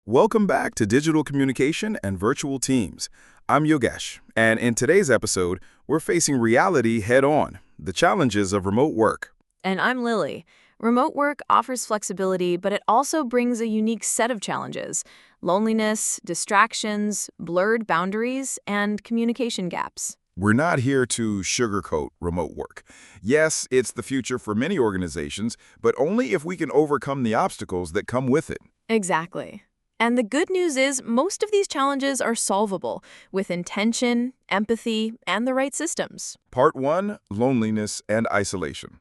Welcome back to Digital Communication and Virtual Teams. I'm Yogesh, and in today's episode, we're facing reality head-on, the challenges of remote work. And I'm Lily. Remote work offers flexibility, but it also brings a unique set of challenges: loneliness, distractions, blurred boundaries, and communication gaps. We're not here to sugarcoat remote work. Yes, it's the future for many organizations, but only if we can overcome the obstacles that come with it. Exactly. And the good news is most of these challenges are solvable with intention, empathy, and the right systems. Part 1, Loneliness and Isolation.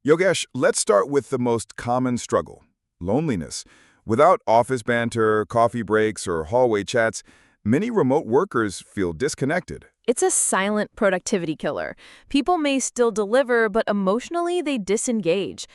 Yogesh, let's start with the most common struggle, loneliness. Without office banter, coffee breaks, or hallway chats, many remote workers feel disconnected. It's a silent productivity killer. People may still deliver, but emotionally they disengage.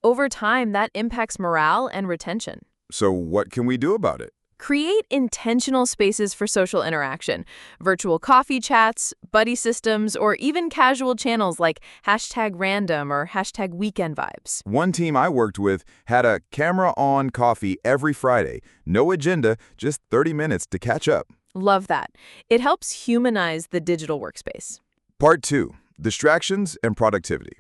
Over time, that impacts morale and retention. So what can we do about it? Create intentional spaces for social interaction, virtual coffee chats, buddy systems, or even casual channels like #random or #weekend vibes. One team I worked with had a camera-on coffee every Friday. No agenda, just 30 minutes to catch up. Love that. It helps humanize the digital workspace. Part 2, Distractions and Productivity.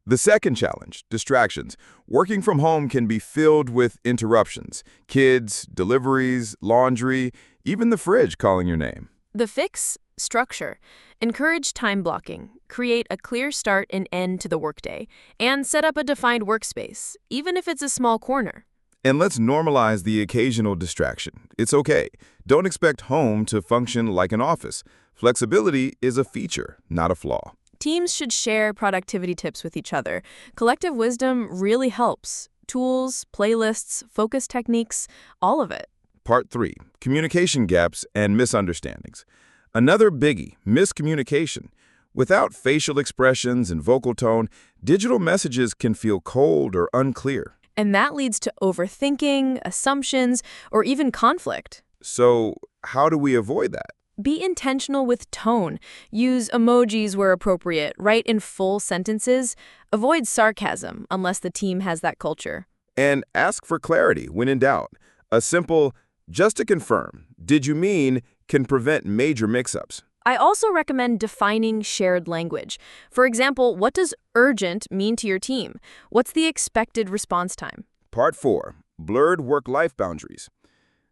The second challenge, distractions. Working from home can be filled with interruptions. Kids, deliveries, laundry, even the fridge calling your name. The fix? Structure. Encourage time blocking. Create a clear start and end to the workday. And set up a defined workspace, even if it's a small corner. And let's normalize the occasional distraction. It's okay. Don't expect home to function like an office. Flexibility is a feature, not a flaw. Teams should share productivity tips with each other. Collective wisdom really helps. Tools, playlists, focus techniques, all of it. Part 3, Communication Gaps and Misunderstandings. Another biggie, miscommunication. Without facial expressions and vocal tone, digital messages can feel cold or unclear. And that leads to overthinking, assumptions, or even conflict. So how do we avoid that? Be intentional with tone. Use emojis where appropriate. Write in full sentences. Avoid sarcasm unless the team has that culture. And ask for clarity when in doubt. A simple, just to confirm, did you mean, can prevent major mix-ups. I also recommend defining shared language. For example, what does urgent mean to your team? What's the expected response time? Part 4, Blurred Work-Life Boundaries.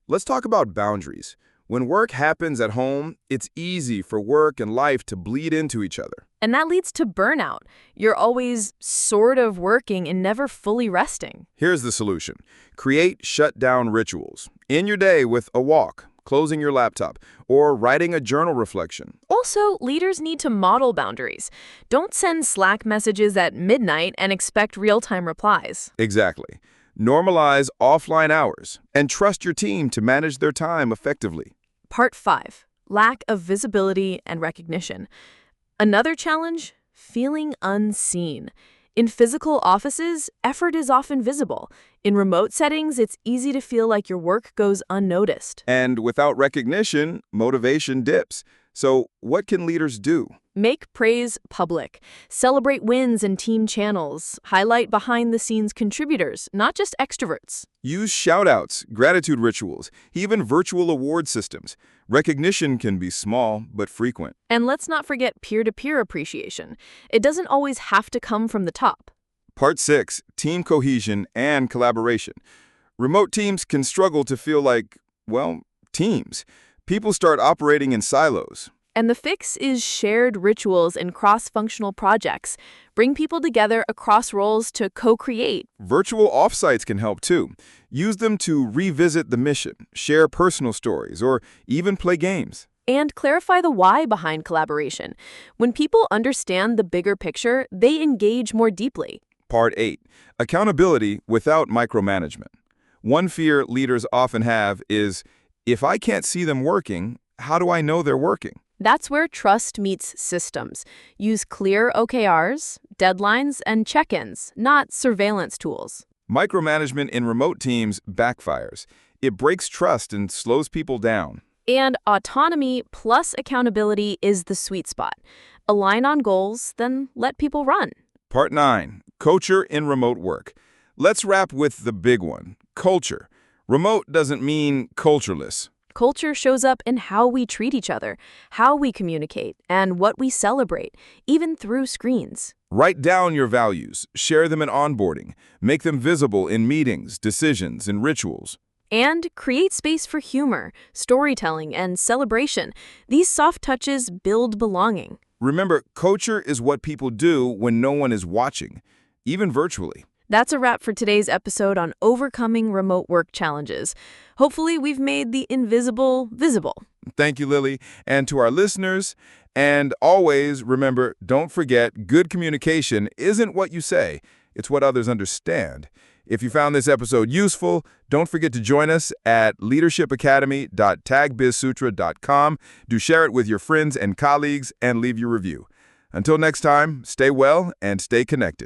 Let's talk about boundaries. When work happens at home, it's easy for work and life to bleed into each other. And that leads to burnout. You're always sort of working and never fully resting. Here's the solution. Create shutdown rituals. End your day with a walk, closing your laptop, or writing a journal reflection. Also, leaders need to model boundaries. Don't send Slack messages at midnight and expect real-time replies. Exactly. Normalize offline hours and trust your team to manage their time effectively. Part 5, lack of visibility and recognition. Another challenge, feeling unseen. In physical offices, effort is often visible. In remote settings, it's easy to feel like your work goes unnoticed. And without recognition, motivation dips. So what can leaders do? Make praise public. Celebrate wins in team channels. Highlight behind-the-scenes contributors, not just extroverts. Use shout-outs, gratitude rituals, even virtual award systems. Recognition can be small but frequent. And let's not forget peer-to-peer appreciation. It doesn't always have to come from the top. Part 6, Team Cohesion and Collaboration. Remote teams can struggle to feel like, well, teams. People start operating in silos. And the fix is shared rituals and cross-functional projects. Bring people together across roles to co-create. Virtual offsites can help too. Use them to revisit the mission, share personal stories, or even play games. And clarify the why behind collaboration. When people understand the bigger picture, they engage more deeply. Part 8, Accountability without micromanagement. One fear leaders often have is, if I can't see them working, how do I know they're working? That's where trust meets systems. Use clear OKRs, deadlines, and check-ins, not surveillance tools. Micromanagement in remote teams backfires. It breaks trust and slows people down. And autonomy plus accountability is the sweet spot. Align on goals, then let people run. Part 9, Culture in Remote Work. Let's wrap with the big one, culture. Remote doesn't mean cultureless. Culture shows up in how we treat each other, how we communicate, and what we celebrate, even through screens. Write down your values, share them in onboarding, make them visible in meetings, decisions, and rituals. And create space for humor, storytelling, and celebration. These soft touches build belonging. Remember, culture is what people do when no one is watching, even virtually. That's a wrap for today's episode on overcoming remote work challenges. Hopefully, we've made the invisible visible. Thank you, Lily. And to our listeners, and always remember, don't forget, good communication isn't what you say, it's what others understand. If you found this episode useful, don't forget to join us at leadershipacademy.tagbizsutra.com. Do share it with your friends and colleagues and leave your review. Until next time, stay well and stay connected.